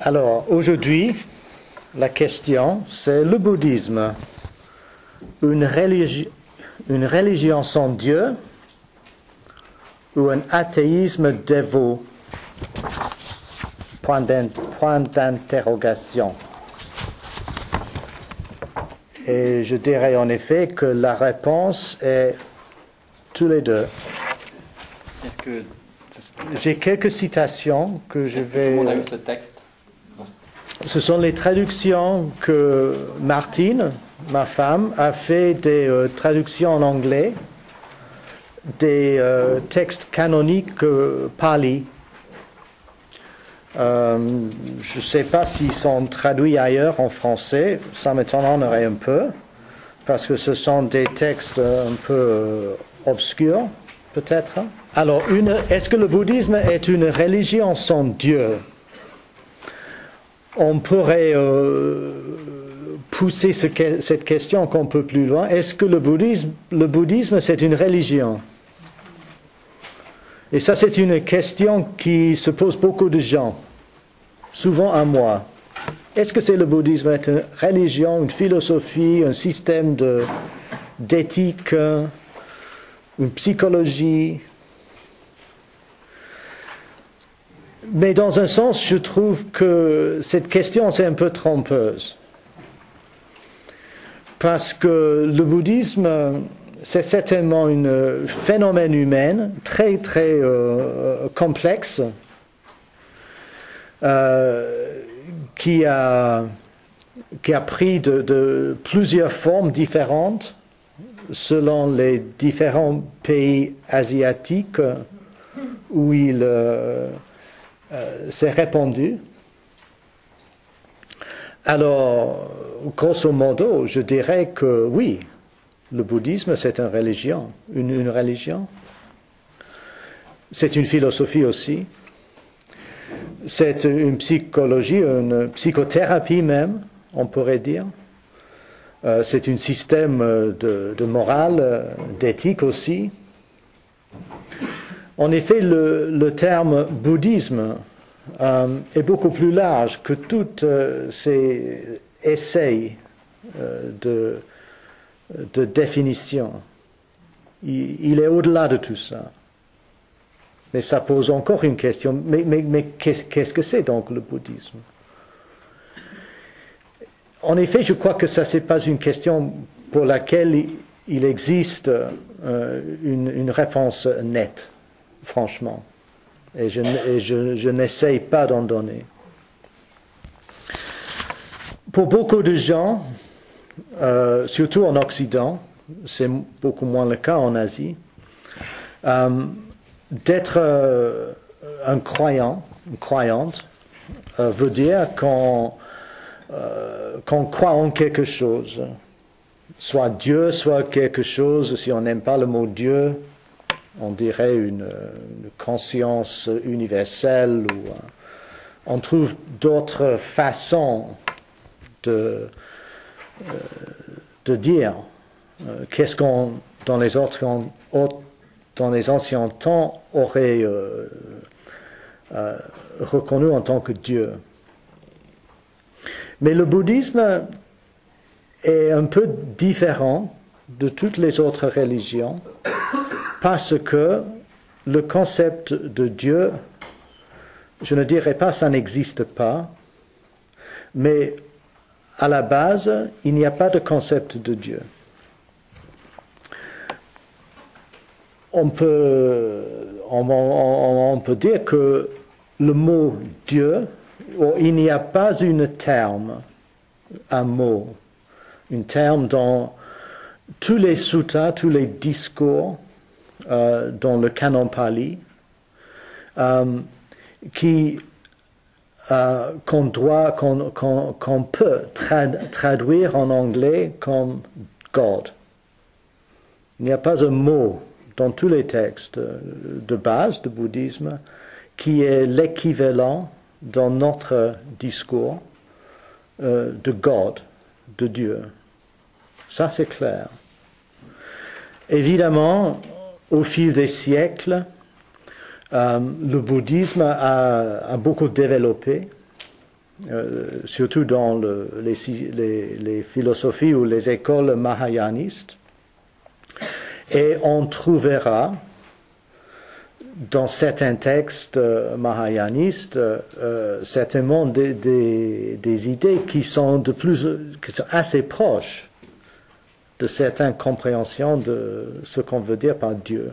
Alors, aujourd'hui, la question, c'est le bouddhisme. Une religion sans Dieu ou un athéisme dévot? Point d'interrogation. Et je dirais en effet que la réponse est tous les deux. J'ai quelques citations que je vais... Tout le monde a eu ce texte? Ce sont les traductions que Martine, ma femme, a fait des traductions en anglais des textes canoniques Pali. Je ne sais pas s'ils sont traduits ailleurs en français, ça m'étonnerait un peu, parce que ce sont des textes un peu obscurs, peut-être. Alors, est-ce que le bouddhisme est une religion sans Dieu? On pourrait pousser cette question un peu plus loin. Est-ce que le bouddhisme, c'est une religion? Et ça, c'est une question qui se pose beaucoup de gens, souvent à moi. Est-ce que le bouddhisme est une religion, une philosophie, un système d'éthique, une psychologie? Mais dans un sens, je trouve que cette question, c'est un peu trompeuse. Parce que le bouddhisme, c'est certainement un phénomène humain très, très complexe qui a pris de plusieurs formes différentes selon les différents pays asiatiques où il s'est répandu. Alors, grosso modo, je dirais que oui, le bouddhisme, c'est une religion. Une religion. C'est une philosophie aussi. C'est une psychologie, une psychothérapie même, on pourrait dire. C'est un système de morale, d'éthique aussi. En effet, le terme bouddhisme est beaucoup plus large que tous ces essais de définition. Il est au-delà de tout ça. Mais ça pose encore une question. Mais qu'est-ce que c'est donc le bouddhisme? En effet, je crois que ça, ce n'est pas une question pour laquelle il existe une réponse nette, franchement. Et je n'essaye pas d'en donner. Pour beaucoup de gens, surtout en Occident, c'est beaucoup moins le cas en Asie, d'être un croyant, une croyante, veut dire qu'on croit en quelque chose, soit Dieu, soit quelque chose, si on n'aime pas le mot Dieu, on dirait une conscience universelle, ou on trouve d'autres façons de dire qu'est-ce qu'on, dans les anciens temps, aurait reconnu en tant que Dieu. Mais le bouddhisme est un peu différent de toutes les autres religions parce que le concept de Dieu, je ne dirais pas ça n'existe pas, mais à la base, il n'y a pas de concept de Dieu. On peut dire que le mot Dieu, il n'y a pas un terme, un mot, un terme dans tous les suttas, tous les discours dans le canon Pali, qu'on peut traduire en anglais comme God. Il n'y a pas un mot dans tous les textes de base du bouddhisme qui est l'équivalent dans notre discours de God, de Dieu. Ça, c'est clair. Évidemment, au fil des siècles, le bouddhisme a beaucoup développé. surtout dans les philosophies ou les écoles mahayanistes. Et on trouvera dans certains textes mahayanistes certainement des idées qui sont assez proches de certaines compréhensions de ce qu'on veut dire par Dieu.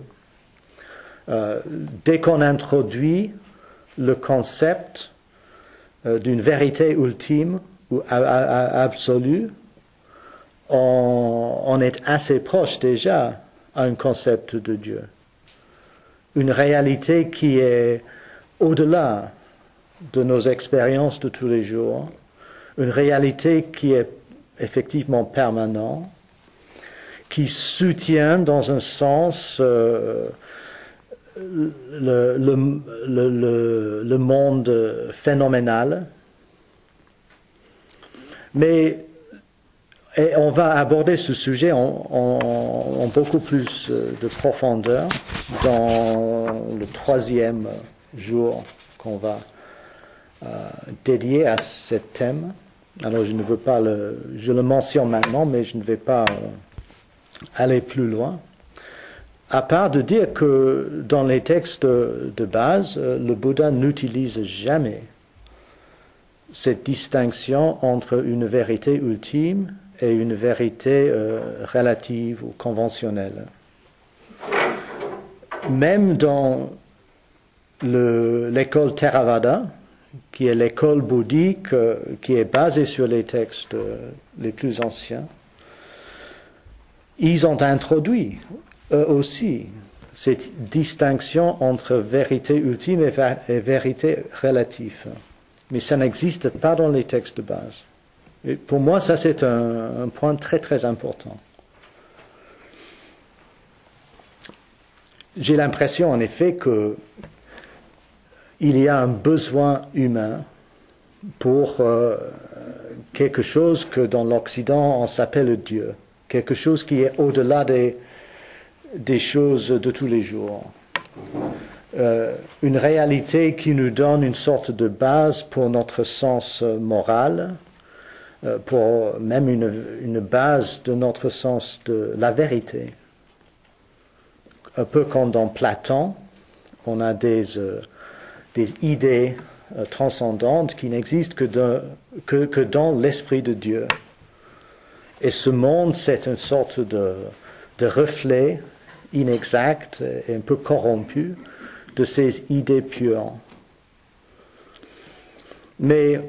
Dès qu'on introduit le concept d'une vérité ultime ou absolue, on est assez proche déjà à un concept de Dieu. Une réalité qui est au-delà de nos expériences de tous les jours, une réalité qui est effectivement permanente, qui soutient dans un sens le monde phénoménal. Mais et on va aborder ce sujet en beaucoup plus de profondeur dans le 3e jour qu'on va dédier à ce thème. Alors je ne veux pas je le mentionne maintenant, mais je ne vais pas aller plus loin. À part de dire que dans les textes de base, le Bouddha n'utilise jamais cette distinction entre une vérité ultime et une vérité relative ou conventionnelle. Même dans l'école Theravada, qui est l'école bouddhique qui est basée sur les textes les plus anciens, ils ont introduit eux aussi cette distinction entre vérité ultime et vérité relative. Mais ça n'existe pas dans les textes de base. Et pour moi, ça c'est un point très très important. J'ai l'impression en effet qu'il y a un besoin humain pour quelque chose que dans l'Occident on s'appelle Dieu, quelque chose qui est au-delà des choses de tous les jours. Une réalité qui nous donne une sorte de base pour notre sens moral, pour même une base de notre sens de la vérité. Un peu comme dans Platon, on a des idées transcendantes qui n'existent que dans l'esprit de Dieu. Et ce monde, c'est une sorte de reflet inexact et un peu corrompu de ces idées pures. Mais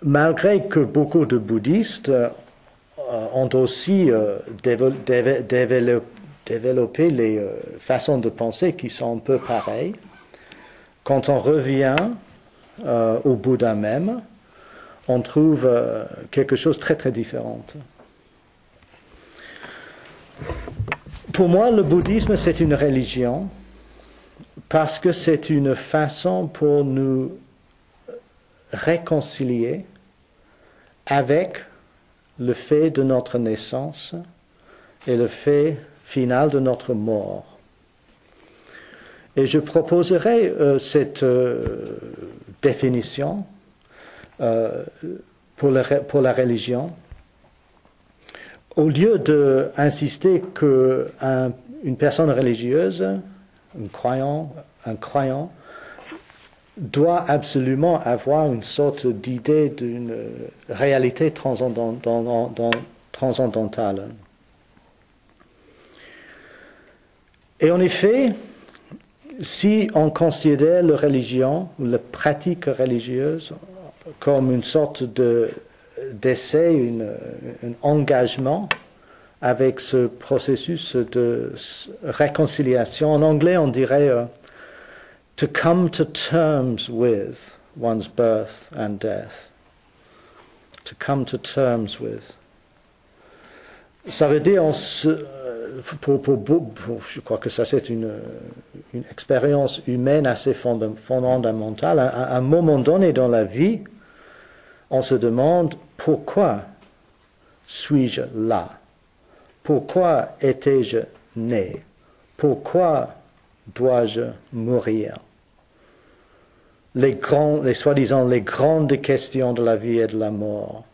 malgré que beaucoup de bouddhistes ont aussi développé les façons de penser qui sont un peu pareilles, quand on revient au Bouddha même, on trouve quelque chose de très très différent. Pour moi, le bouddhisme, c'est une religion parce que c'est une façon pour nous réconcilier avec le fait de notre naissance et le fait final de notre mort. Et je proposerai cette définition pour la religion. Au lieu d'insister qu'une personne religieuse, un croyant, doit absolument avoir une sorte d'idée d'une réalité transcendantale. Et en effet, si on considère la religion ou la pratique religieuse comme une sorte d'essai, un engagement avec ce processus de réconciliation, en anglais on dirait to come to terms with one's birth and death. To come to terms with. Ça veut dire, je crois que ça c'est une expérience humaine assez fondamentale. À un moment donné dans la vie, on se demande pourquoi suis-je là? Pourquoi étais-je né? Pourquoi dois-je mourir? les soi-disant les grandes questions de la vie et de la mort.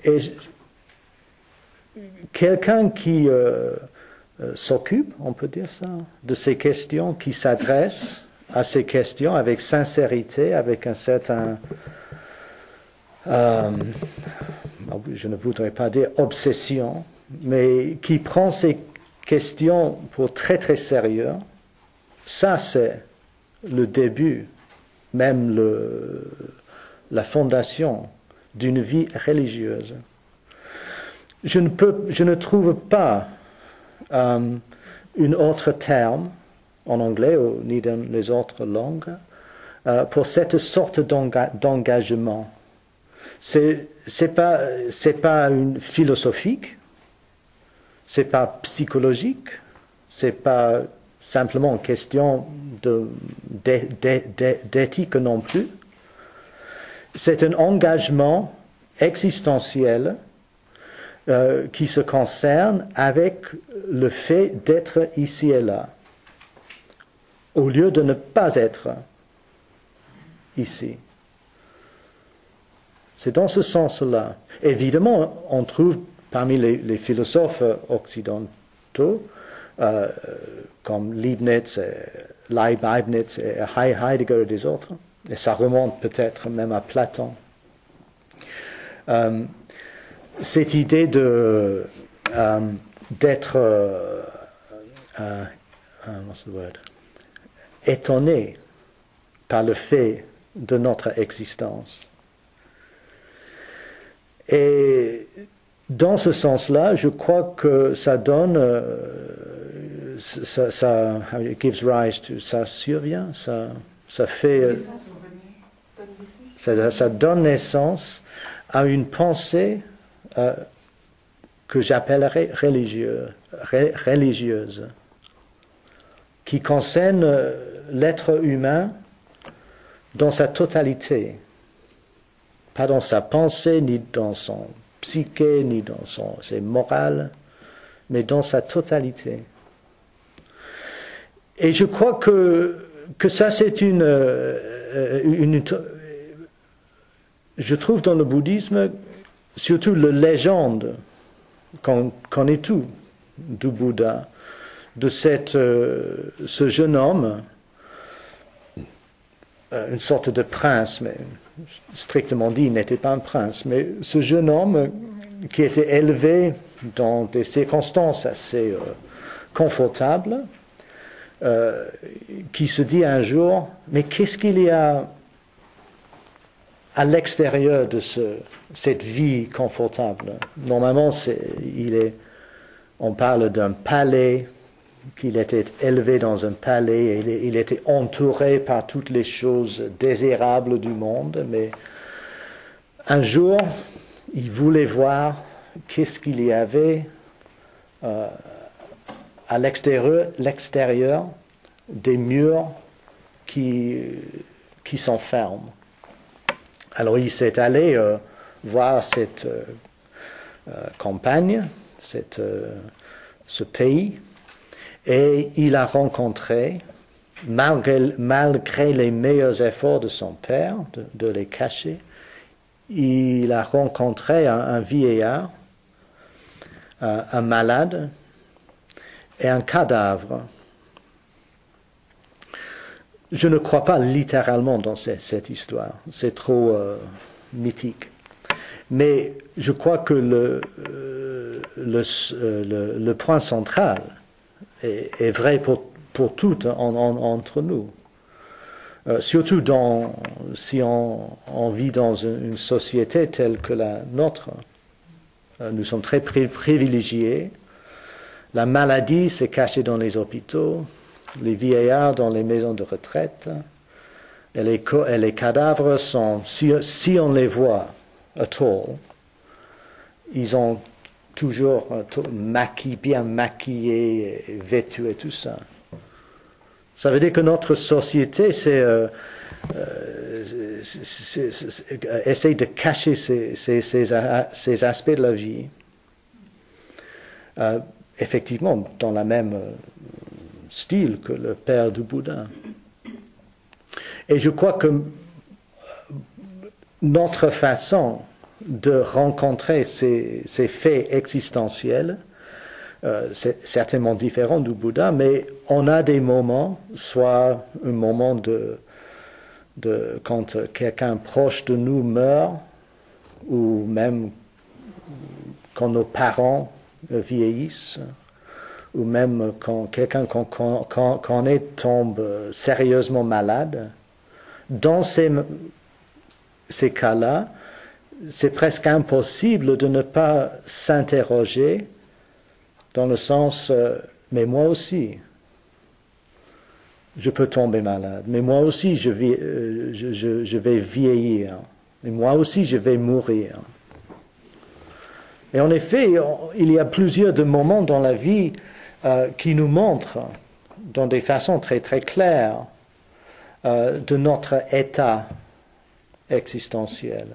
Et quelqu'un qui s'occupe, on peut dire ça, de ces questions, qui s'adresse à ces questions avec sincérité, avec un certain, je ne voudrais pas dire obsession, mais qui prend ces questions pour très très sérieux, ça c'est le début, même la fondation d'une vie religieuse. Je ne trouve pas un autre terme en anglais ni dans les autres langues pour cette sorte d'engagement. C'est pas une philosophique, c'est pas psychologique, c'est pas simplement une question d'éthique non plus. C'est un engagement existentiel qui se concerne avec le fait d'être ici et là, au lieu de ne pas être ici. C'est dans ce sens-là. Évidemment, on trouve parmi les philosophes occidentaux, comme Leibniz et Heidegger et des autres, et ça remonte peut-être même à Platon, cette idée d'être étonné par le fait de notre existence. Et dans ce sens-là, je crois que ça donne, it gives rise to, ça survient, ça fait, ça donne naissance à une pensée que j'appellerais religieuse, qui concerne l'être humain dans sa totalité, pas dans sa pensée, ni dans son psyché, ni dans ses morales, mais dans sa totalité. Et je crois que ça c'est je trouve dans le bouddhisme surtout la légende qu'on connaît tout du Bouddha, de ce jeune homme, une sorte de prince, mais strictement dit, il n'était pas un prince, mais ce jeune homme qui était élevé dans des circonstances assez confortables, qui se dit un jour, mais qu'est-ce qu'il y a à l'extérieur de cette vie confortable? Normalement, on parle d'un palais, qu'il était élevé dans un palais, et il était entouré par toutes les choses désirables du monde, mais un jour, il voulait voir qu'est-ce qu'il y avait à l'extérieur des murs qui s'enferment. Alors il s'est allé voir cette campagne, ce pays, et il a rencontré, malgré les meilleurs efforts de son père, de les cacher, il a rencontré un vieillard, un malade et un cadavre. Je ne crois pas littéralement dans cette histoire, c'est trop mythique. Mais je crois que le point central est vrai pour toutes entre nous. Surtout si on vit dans une société telle que la nôtre. Nous sommes très privilégiés. La maladie s'est cachée dans les hôpitaux, les vieillards dans les maisons de retraite, et les cadavres sont, si on les voit at all, ils ont toujours bien maquillés, vêtus et tout ça. Ça veut dire que notre société essaye de cacher ces aspects de la vie. Effectivement, dans le même style que le père du Bouddha. Et je crois que notre façon de rencontrer ces faits existentiels, c'est certainement différent du Bouddha, mais on a des moments, soit un moment quand quelqu'un proche de nous meurt, ou même quand nos parents vieillissent, ou même quand quelqu'un qu'on connaît tombe sérieusement malade. Dans ces cas-là, c'est presque impossible de ne pas s'interroger dans le sens, mais moi aussi, je peux tomber malade, mais moi aussi je vais vieillir, et moi aussi je vais mourir. Et en effet, il y a plusieurs de moments dans la vie qui nous montrent, dans des façons très très claires, de notre état existentiel.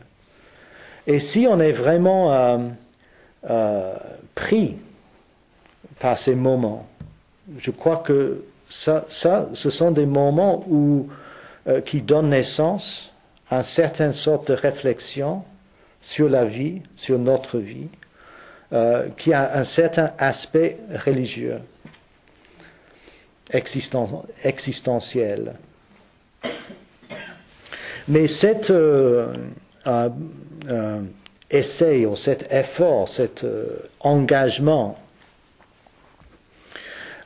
Et si on est vraiment pris par ces moments, je crois que ce sont des moments qui donnent naissance à une certaine sorte de réflexion sur la vie, sur notre vie, qui a un certain aspect religieux, existentiel. Mais cet essai, ou cet effort, cet engagement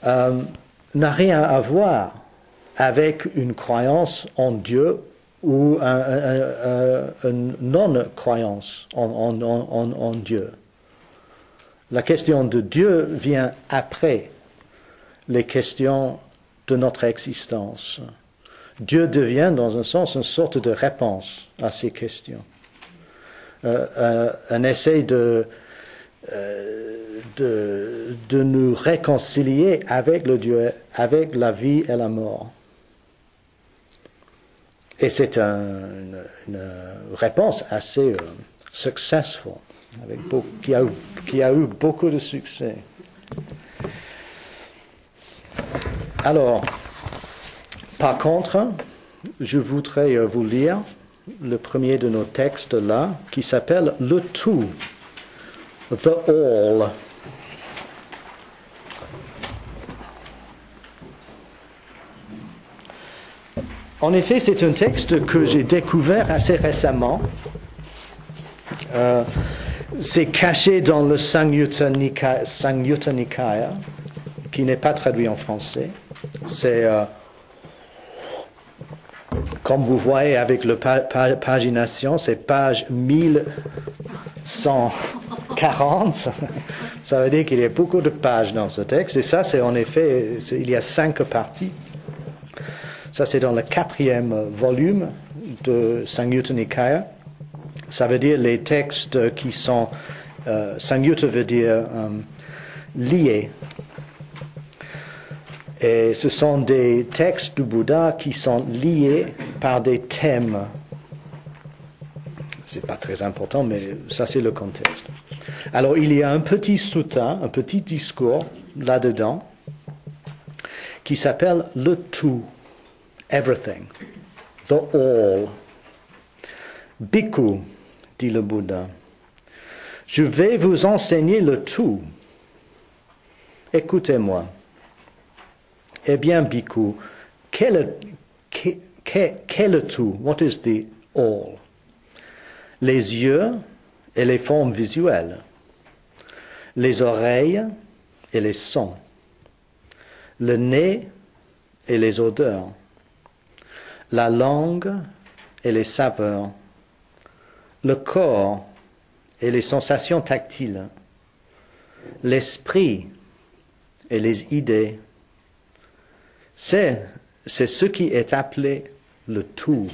n'a rien à voir avec une croyance en Dieu ou une non-croyance en Dieu. La question de Dieu vient après les questions de notre existence. Dieu devient, dans un sens, une sorte de réponse à ces questions. Un essai de nous réconcilier avec le Dieu, avec la vie et la mort. Et c'est une réponse assez successful, qui a eu beaucoup de succès. Alors, par contre, je voudrais vous lire le premier de nos textes là, qui s'appelle « Le tout », « The All ». En effet, c'est un texte que j'ai découvert assez récemment. C'est caché dans le Samyutta Nikaya, qui n'est pas traduit en français. C'est, comme vous voyez avec la pagination, c'est page 1140. Ça veut dire qu'il y a beaucoup de pages dans ce texte. Et ça, c'est en effet, il y a 5 parties. Ça, c'est dans le 4e volume de Samyutta Nikaya. Ça veut dire les textes qui sont... Samyutta veut dire liés. Et ce sont des textes du Bouddha qui sont liés par des thèmes. C'est pas très important, mais ça, c'est le contexte. Alors, il y a un petit sutta, un petit discours là-dedans, qui s'appelle « Le tout ». Everything, the all. Bhikkhu, dit le Bouddha, je vais vous enseigner le tout. Écoutez-moi. Eh bien, Bhikkhu, qu'est le tout? What is the all? Les yeux et les formes visuelles, les oreilles et les sons, le nez et les odeurs, la langue et les saveurs, le corps et les sensations tactiles, l'esprit et les idées. C'est ce qui est appelé le tout.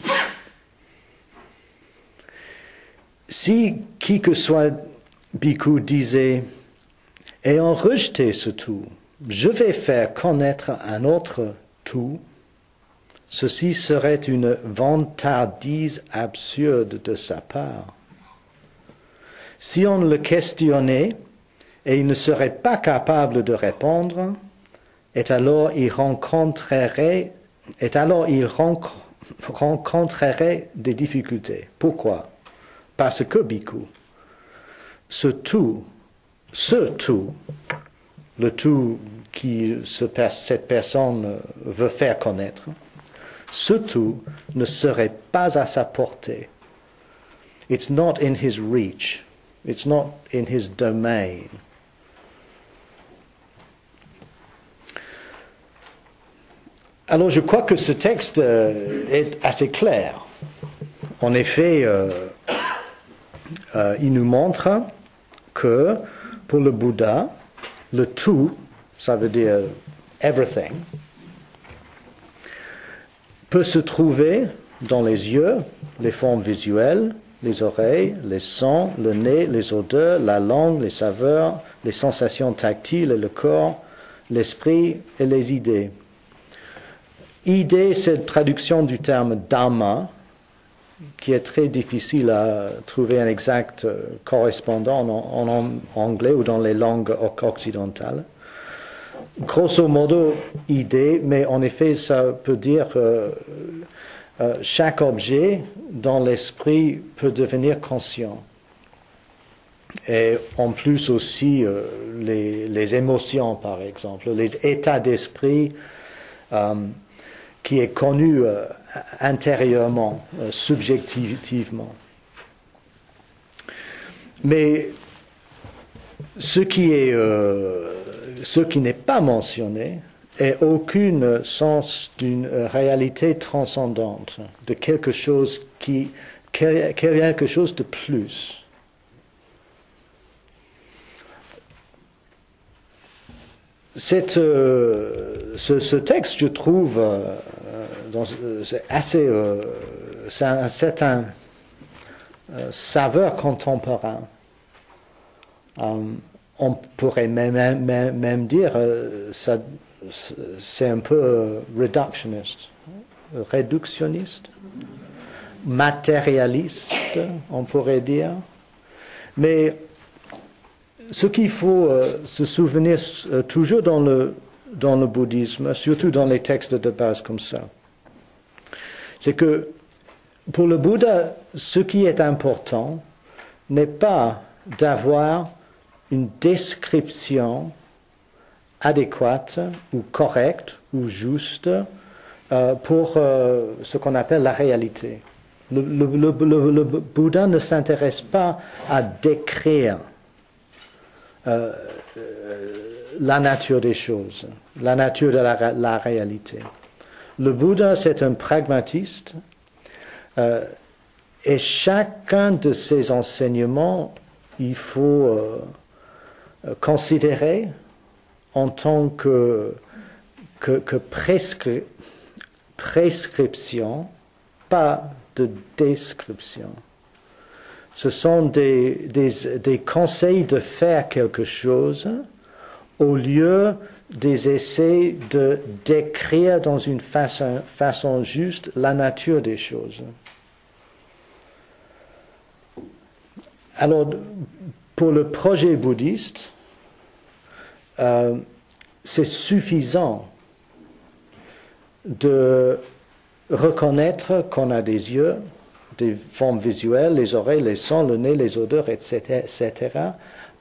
Si qui que soit Bhikkhu disait, ayant rejeté ce tout, je vais faire connaître un autre tout, ceci serait une vantardise absurde de sa part. Si on le questionnait et il ne serait pas capable de répondre, et alors il rencontrerait des difficultés. Pourquoi? Parce que bhikkhu, ce tout, le tout que cette personne veut faire connaître, ce tout ne serait pas à sa portée. It's not in his reach. It's not in his domain. Alors je crois que ce texte est assez clair. En effet, il nous montre que pour le Bouddha, le tout, ça veut dire everything, peut se trouver dans les yeux, les formes visuelles, les oreilles, les sons, le nez, les odeurs, la langue, les saveurs, les sensations tactiles et le corps, l'esprit et les idées. Idée, c'est la traduction du terme dhamma, qui est très difficile à trouver un exact correspondant en anglais ou dans les langues occidentales. Grosso modo, idée, mais en effet, ça peut dire chaque objet dans l'esprit peut devenir conscient. Et en plus aussi, les émotions, par exemple, les états d'esprit qui est connu intérieurement, subjectivement. Mais ce qui n'est pas mentionné est aucun sens d'une réalité transcendante, de quelque chose quelque chose de plus. Ce texte, je trouve, c'est assez, c'est un certain saveur contemporain. On pourrait même dire, c'est un peu réductionniste, matérialiste, on pourrait dire. Mais ce qu'il faut se souvenir toujours dans le bouddhisme, surtout dans les textes de base comme ça, c'est que pour le Bouddha, ce qui est important n'est pas d'avoir une description adéquate ou correcte ou juste pour ce qu'on appelle la réalité. Le Bouddha ne s'intéresse pas à décrire la nature des choses, la nature de la réalité. Le Bouddha, c'est un pragmatiste et chacun de ses enseignements, il faut considérer en tant que prescription, pas de description. Ce sont des conseils de faire quelque chose au lieu des essais de décrire dans une façon juste la nature des choses. Alors, pour le projet bouddhiste, c'est suffisant de reconnaître qu'on a des yeux, des formes visuelles, les oreilles, les sons, le nez, les odeurs, etc.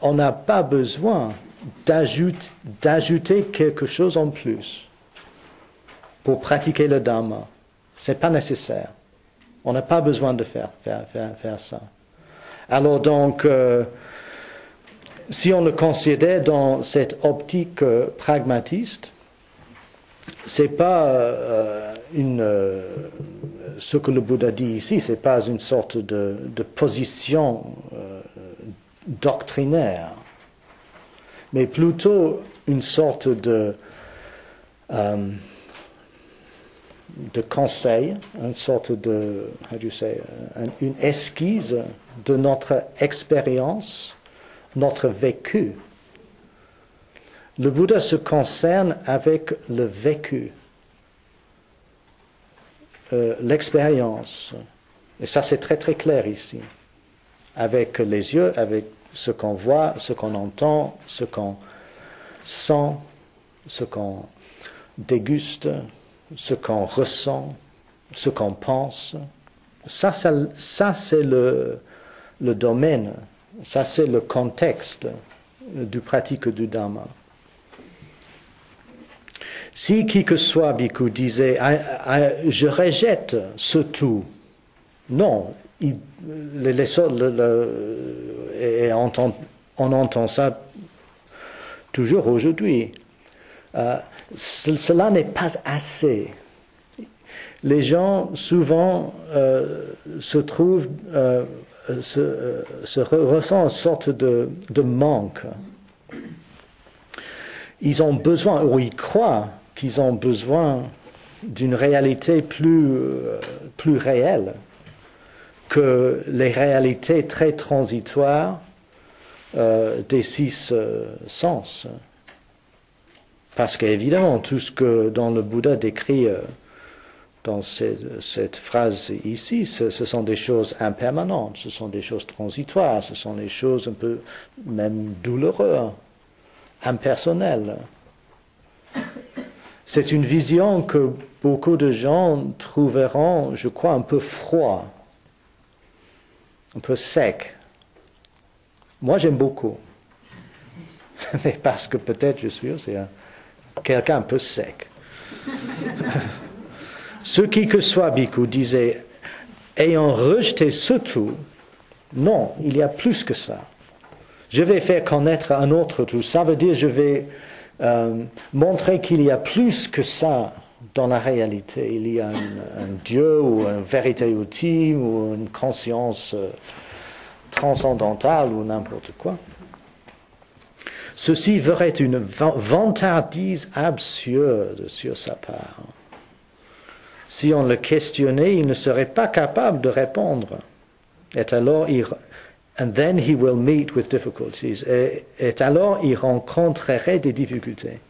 On n'a pas besoin d'ajouter quelque chose en plus pour pratiquer le Dhamma. Ce n'est pas nécessaire. On n'a pas besoin de faire ça. Alors donc, si on le considère dans cette optique pragmatiste, c'est pas ce que le Bouddha dit ici, c'est pas une sorte de position doctrinaire, mais plutôt une sorte de conseil, une sorte de, une esquisse de notre expérience, notre vécu. Le Bouddha se concerne avec le vécu, l'expérience. Et ça, c'est très très clair ici. Avec les yeux, avec ce qu'on voit, ce qu'on entend, ce qu'on sent, ce qu'on déguste, ce qu'on ressent, ce qu'on pense. Ça c'est le domaine, ça c'est le contexte du pratique du Dhamma. Si qui que soit bhikkhu disait je rejette ce tout, non, et on entend ça toujours aujourd'hui. Cela n'est pas assez. Les gens souvent ressentent une sorte de manque. Ils ont besoin, ou ils croient qu'ils ont besoin d'une réalité plus réelle que les réalités très transitoires des 6 sens. Parce qu'évidemment, tout ce que dans le Bouddha décrit dans cette phrase ici, ce sont des choses impermanentes, ce sont des choses transitoires, ce sont des choses un peu même douloureuses, impersonnelles. C'est une vision que beaucoup de gens trouveront, je crois, un peu froid, un peu sec. Moi, j'aime beaucoup. Mais parce que peut-être je suis aussi quelqu'un un peu sec. Ce qui que soit bhikkhu disait, ayant rejeté ce tout, non, il y a plus que ça. Je vais faire connaître un autre tout. Ça veut dire je vais montrer qu'il y a plus que ça dans la réalité. Il y a un Dieu ou une vérité ultime ou une conscience transcendantale ou n'importe quoi. Ceci verrait une vantardise absurde sur sa part. Si on le questionnait, il ne serait pas capable de répondre. Et alors, and then he will meet with difficulties. Et alors, il rencontrerait des difficultés.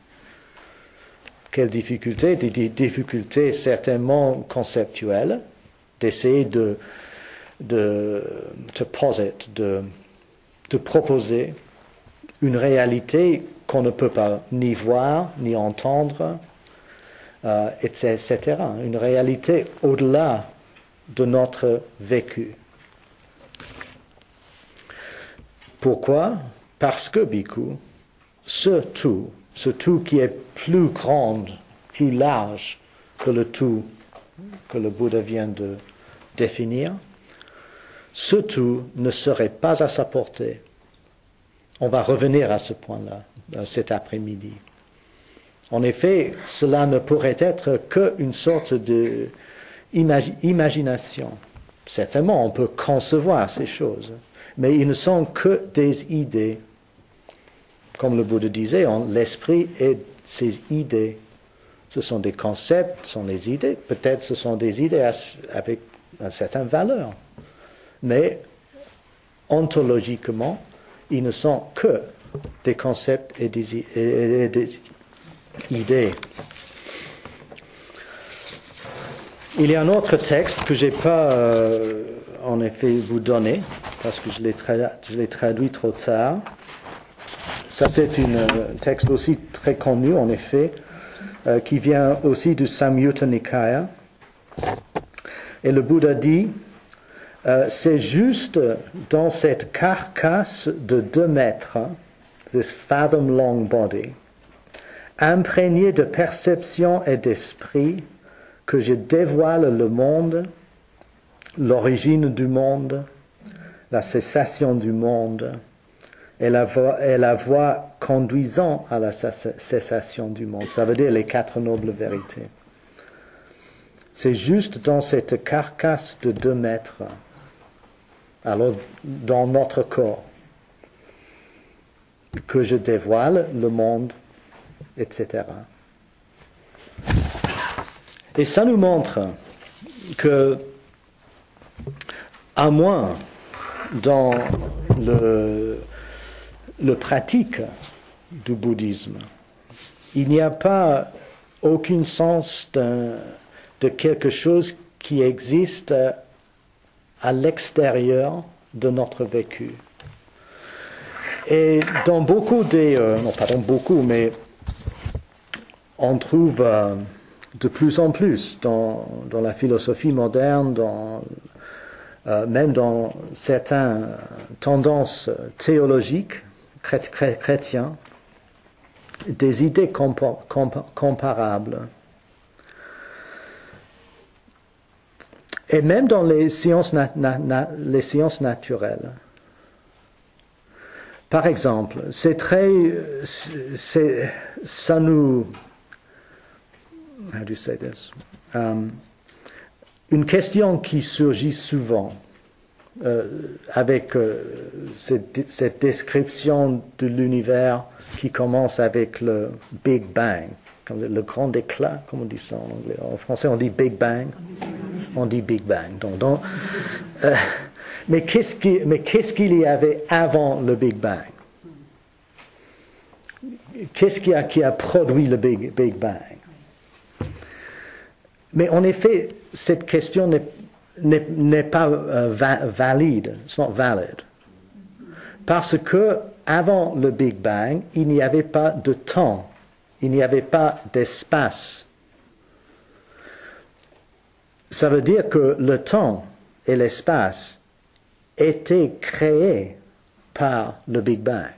Quelles difficultés? Des difficultés certainement conceptuelles, d'essayer de proposer une réalité qu'on ne peut pas ni voir, ni entendre, etc. Une réalité au-delà de notre vécu. Pourquoi? Parce que, bhikkhu, ce tout qui est plus grand, plus large que le tout que le Bouddha vient de définir, ce tout ne serait pas à sa portée. On va revenir à ce point-là cet après-midi. En effet, cela ne pourrait être qu'une sorte d'imagination. Certainement, on peut concevoir ces choses, mais ils ne sont que des idées. Comme le Bouddha disait, l'esprit est ses idées. Ce sont des concepts, ce sont des idées. Peut-être ce sont des idées avec une certaine valeur. Mais ontologiquement, ils ne sont que des concepts et des idées. Il y a un autre texte que je n'ai pas en effet vous donner parce que je l'ai traduit trop tard. Ça c'est un texte aussi très connu en effet qui vient aussi du Samyutta Nikaya. Et le Bouddha dit c'est juste dans cette carcasse de 2 mètres, this fathom long body, imprégné de perception et d'esprit, que je dévoile le monde, l'origine du monde, la cessation du monde, et la voie conduisant à la cessation du monde. Ça veut dire les 4 nobles vérités. C'est juste dans cette carcasse de 2 mètres, alors dans notre corps, que je dévoile le monde, etc. Et ça nous montre que, à moins dans le pratique du bouddhisme, il n'y a pas aucun sens de quelque chose qui existe à l'extérieur de notre vécu. Et dans beaucoup non pas dans beaucoup, mais on trouve de plus en plus dans la philosophie moderne, même dans certaines tendances théologiques chrétiennes, des idées comparables. Et même dans les sciences naturelles. Par exemple, ça nous, how do you say this? Une question qui surgit souvent avec cette description de l'univers qui commence avec le Big Bang, comme le grand éclat, comme on dit ça en anglais. En français, on dit Big Bang. On dit Big Bang. Mais qu'est-ce qu'il y avait avant le Big Bang? Qu'est-ce qui a produit le Big Bang? Mais en effet, cette question n'est pas valide. It's not valid. Parce que avant le Big Bang, il n'y avait pas de temps. Il n'y avait pas d'espace. Ça veut dire que le temps et l'espace étaient créés par le Big Bang.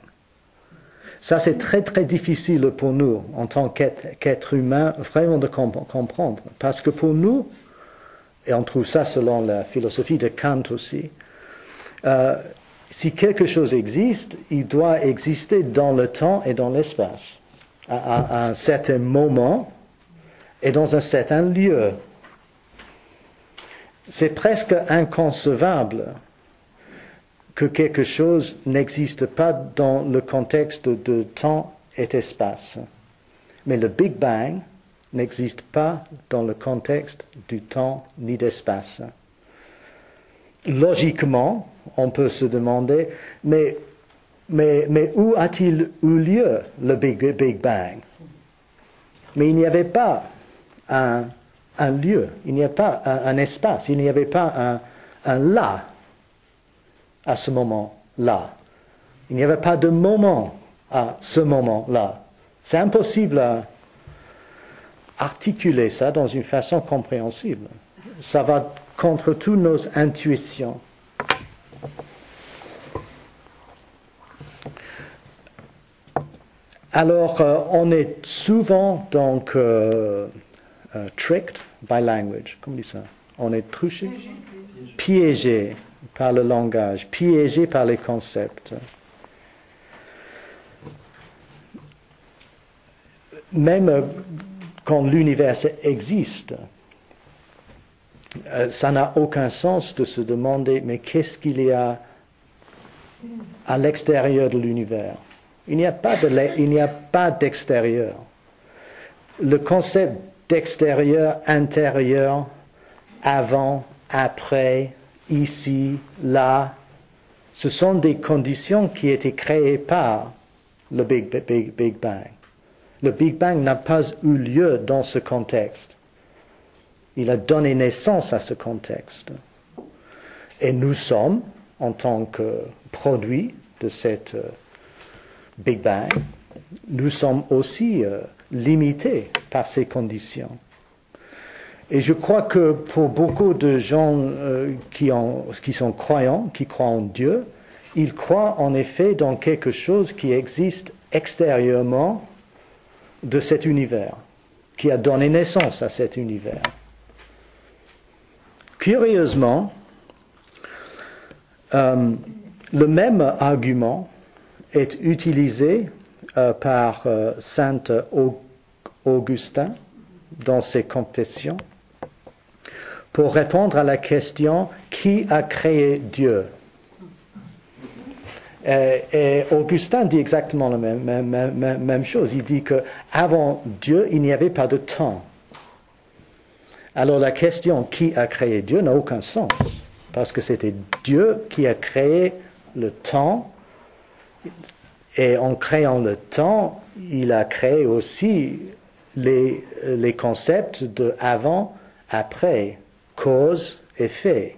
Ça, c'est très, très difficile pour nous, en tant qu'être humain, vraiment de comprendre. Parce que pour nous, et on trouve ça selon la philosophie de Kant aussi, si quelque chose existe, il doit exister dans le temps et dans l'espace, à un certain moment et dans un certain lieu. C'est presque inconcevable que quelque chose n'existe pas dans le contexte de temps et d'espace. Mais le Big Bang n'existe pas dans le contexte du temps ni d'espace. Logiquement, on peut se demander, mais où a-t-il eu lieu le Big Bang? Mais il n'y avait pas un lieu, il n'y a pas un espace, il n'y avait pas un là à ce moment-là. Il n'y avait pas de moment à ce moment-là. C'est impossible à articuler ça dans une façon compréhensible. Ça va contre toutes nos intuitions. Alors, on est souvent donc tricked by language, comment on dit ça? On est truché, piégé par le langage, piégé par les concepts. Même quand l'univers existe, ça n'a aucun sens de se demander, mais qu'est-ce qu'il y a à l'extérieur de l'univers? Il n'y a pas d'extérieur. Le concept d'extérieur, intérieur, avant, après, ici, là, ce sont des conditions qui étaient créées par le Big Bang. Le Big Bang n'a pas eu lieu dans ce contexte. Il a donné naissance à ce contexte. Et nous sommes, en tant que produits de cette Big Bang, nous sommes aussi limités par ces conditions. Et je crois que pour beaucoup de gens qui sont croyants, qui croient en Dieu, ils croient en effet dans quelque chose qui existe extérieurement de cet univers, qui a donné naissance à cet univers. Curieusement, le même argument est utilisé par saint Augustin dans ses Confessions pour répondre à la question « Qui a créé Dieu ?» Et Augustin dit exactement la même chose. Il dit qu'avant Dieu, il n'y avait pas de temps. Alors la question « Qui a créé Dieu ?» n'a aucun sens, parce que c'était Dieu qui a créé le temps, et en créant le temps, il a créé aussi les concepts de avant, après, cause, effet.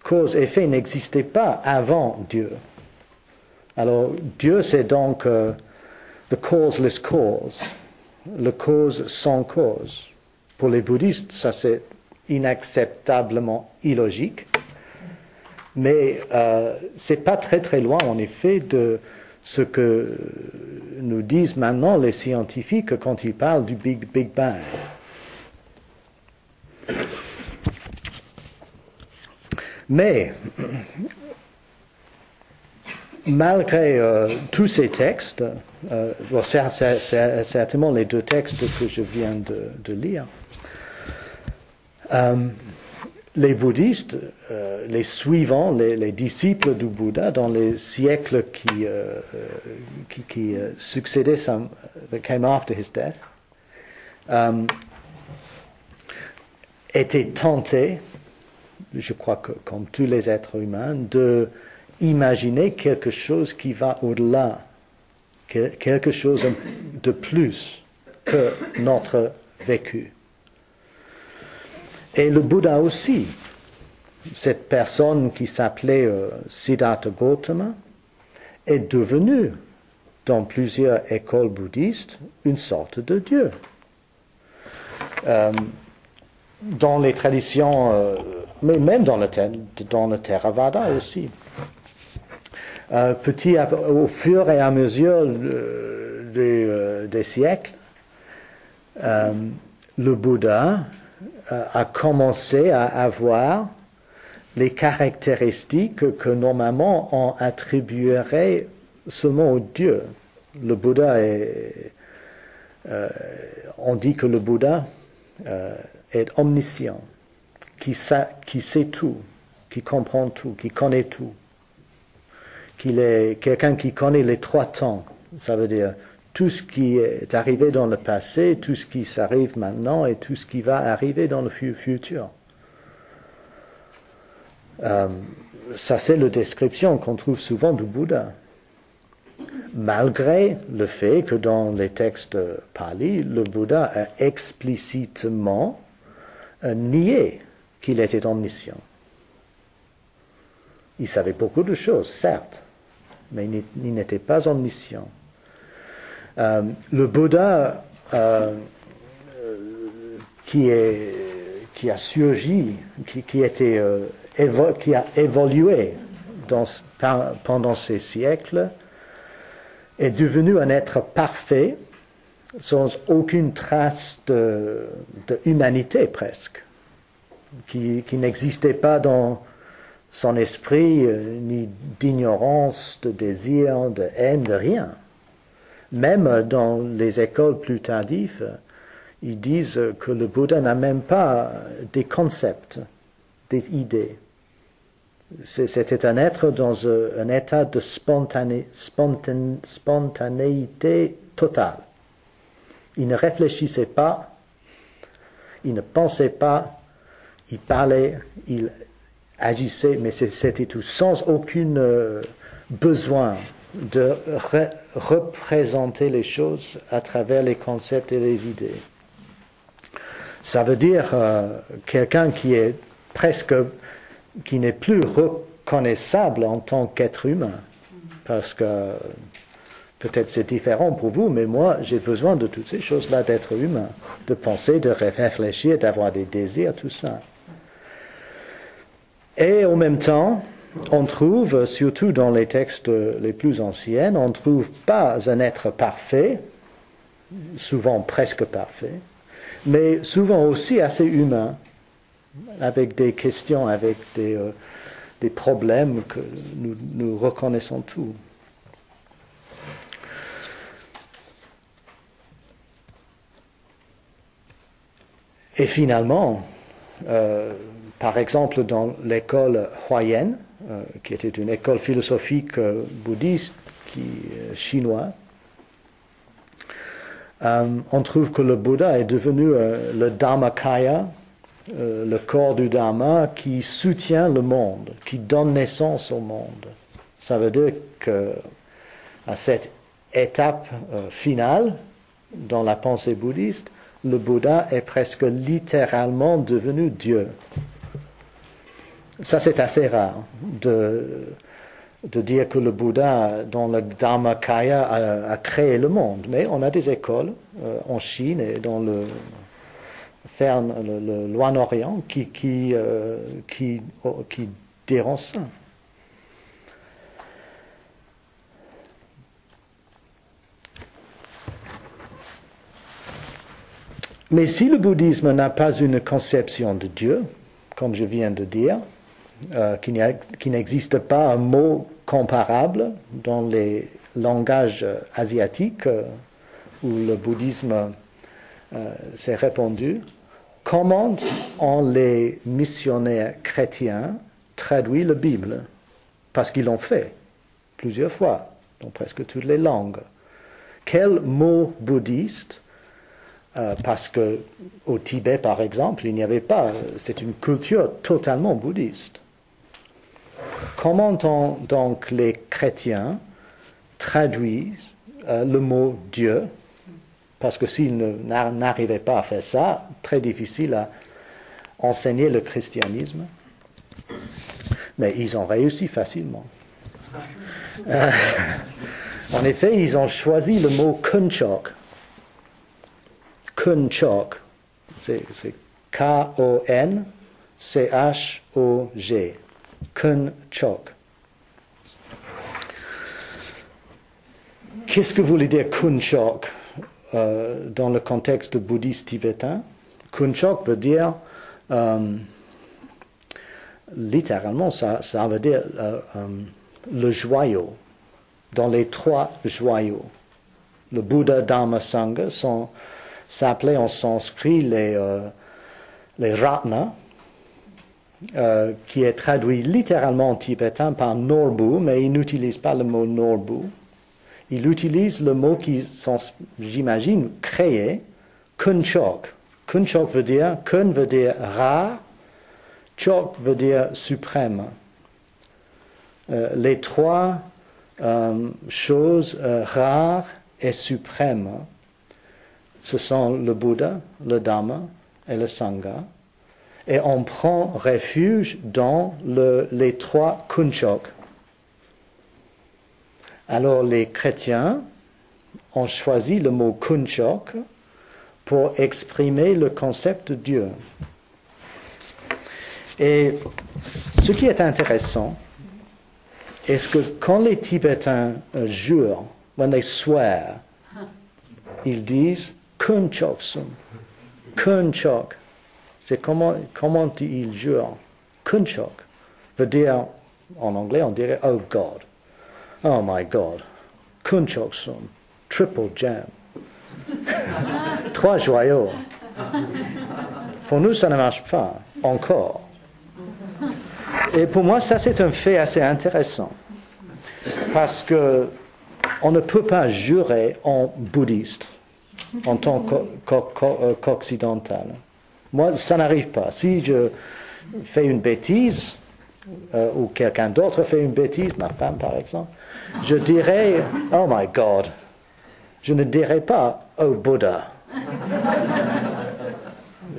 Cause, effet n'existait pas avant Dieu. Alors Dieu, c'est donc the causeless cause, le cause sans cause. Pour les bouddhistes, ça c'est inacceptablement illogique. Mais c'est pas très très loin, en effet, de ce que nous disent maintenant les scientifiques quand ils parlent du Big Bang. Mais, malgré tous ces textes, bon, c'est certainement les deux textes que je viens de lire, les bouddhistes, les suivants, les disciples du Bouddha dans les siècles qui succédaient, that came after his death, étaient tentés, je crois que comme tous les êtres humains, de imaginer quelque chose qui va au-delà, quelque chose de plus que notre vécu. Et le Bouddha aussi, cette personne qui s'appelait Siddhartha Gautama, est devenue, dans plusieurs écoles bouddhistes, une sorte de Dieu. Dans les traditions, mais même dans le Theravada aussi. Au fur et à mesure des siècles, le Bouddha a commencé à avoir les caractéristiques que normalement on attribuerait seulement au Dieu. Le Bouddha on dit que le Bouddha est omniscient, qui sait tout, qui comprend tout, qui connaît tout, qu'il est quelqu'un qui connaît les trois temps. Ça veut dire tout ce qui est arrivé dans le passé, tout ce qui s'arrive maintenant et tout ce qui va arriver dans le futur. Ça, c'est la description qu'on trouve souvent du Bouddha. Malgré le fait que dans les textes Pali, le Bouddha a explicitement nié qu'il était omniscient. Il savait beaucoup de choses, certes, mais il n'était pas omniscient. Le Bouddha qui a surgi, qui a évolué pendant ces siècles, est devenu un être parfait, sans aucune trace de humanité presque, qui n'existait pas dans son esprit, ni d'ignorance, de désir, de haine, de rien. Même dans les écoles plus tardives, ils disent que le Bouddha n'a même pas des concepts, des idées. C'était un être dans un état de spontanéité totale. Il ne réfléchissait pas, il ne pensait pas, il parlait, il agissait, mais c'était tout, sans aucun besoin de représenter les choses à travers les concepts et les idées. Ça veut dire quelqu'un qui n'est plus reconnaissable en tant qu'être humain, parce que peut-être c'est différent pour vous, mais moi j'ai besoin de toutes ces choses-là d'être humain, de penser, de réfléchir, d'avoir des désirs, tout ça. Et en même temps, on trouve, surtout dans les textes les plus anciens, on ne trouve pas un être parfait, souvent presque parfait, mais souvent aussi assez humain, avec des questions, avec des problèmes que nous reconnaissons tous. Et finalement, par exemple dans l'école Huayan, qui était une école philosophique bouddhiste chinoise, on trouve que le Bouddha est devenu le Dharmakaya, le corps du Dharma qui soutient le monde, qui donne naissance au monde. Ça veut dire qu'à cette étape finale, dans la pensée bouddhiste, le Bouddha est presque littéralement devenu Dieu. Ça, c'est assez rare de dire que le Bouddha, dans le Dharmakaya, a créé le monde. Mais on a des écoles en Chine et dans faire le Loin-Orient qui dérange ça. Mais si le bouddhisme n'a pas une conception de Dieu, comme je viens de dire, qu'il n'existe pas un mot comparable dans les langages asiatiques où le bouddhisme s'est répandu, comment ont les missionnaires chrétiens traduit la Bible? Parce qu'ils l'ont fait plusieurs fois, dans presque toutes les langues. Quel mot bouddhiste, parce qu'au Tibet, par exemple, il n'y avait pas, c'est une culture totalement bouddhiste. Comment ont donc les chrétiens traduisent le mot Dieu? Parce que s'ils n'arrivaient pas à faire ça, très difficile à enseigner le christianisme. Mais ils ont réussi facilement. En effet, ils ont choisi le mot Kunchok. Kunchok, c'est K-O-N-C-H-O-G. Kunchok. Qu'est-ce que voulait dire Kunchok dans le contexte bouddhiste tibétain? Kunchok veut dire, littéralement, ça veut dire le joyau, dans les 3 joyaux. Le Bouddha, Dhamma, Sangha s'appelait en sanskrit les ratna, qui est traduit littéralement en tibétain par Norbu, mais il n'utilise pas le mot Norbu. Il utilise le mot qui sont, j'imagine, créés, Kunchok. Kunchok veut dire, Kun veut dire rare, Chok veut dire suprême. Les 3 choses rares et suprêmes, ce sont le Bouddha, le Dhamma et le Sangha. Et on prend refuge dans les 3 Kunchok. Alors les chrétiens ont choisi le mot Kunchok pour exprimer le concept de Dieu. Et ce qui est intéressant, est que quand les Tibétains jurent, when they swear, ils disent Kunchok sum, Kunchok. C'est comment ils jurent. Kunchok veut dire, en anglais on dirait oh God. Oh my God. Kunchok sum. Triple jam. 3 joyaux. Pour nous, ça ne marche pas. Encore. Et pour moi, ça c'est un fait assez intéressant. Parce que on ne peut pas jurer en bouddhiste, en tant qu'occidental. Moi, ça n'arrive pas. Si je fais une bêtise, ou quelqu'un d'autre fait une bêtise, ma femme par exemple, je dirais, oh my God. Je ne dirais pas, oh Bouddha.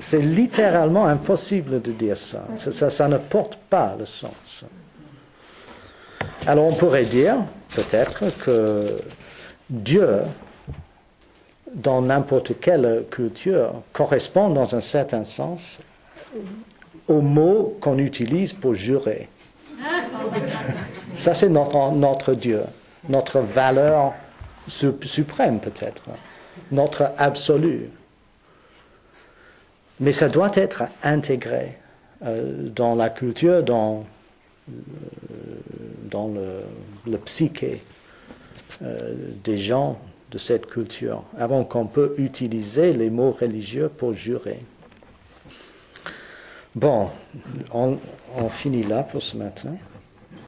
C'est littéralement impossible de dire ça. Ça ne porte pas le sens. Alors on pourrait dire, peut-être, que Dieu, dans n'importe quelle culture, correspond dans un certain sens au mot qu'on utilise pour jurer. Ça, c'est notre Dieu, notre valeur suprême peut-être, notre absolu. Mais ça doit être intégré dans la culture, dans le psyché des gens de cette culture, avant qu'on peut utiliser les mots religieux pour jurer. Bon, on finit là pour ce matin.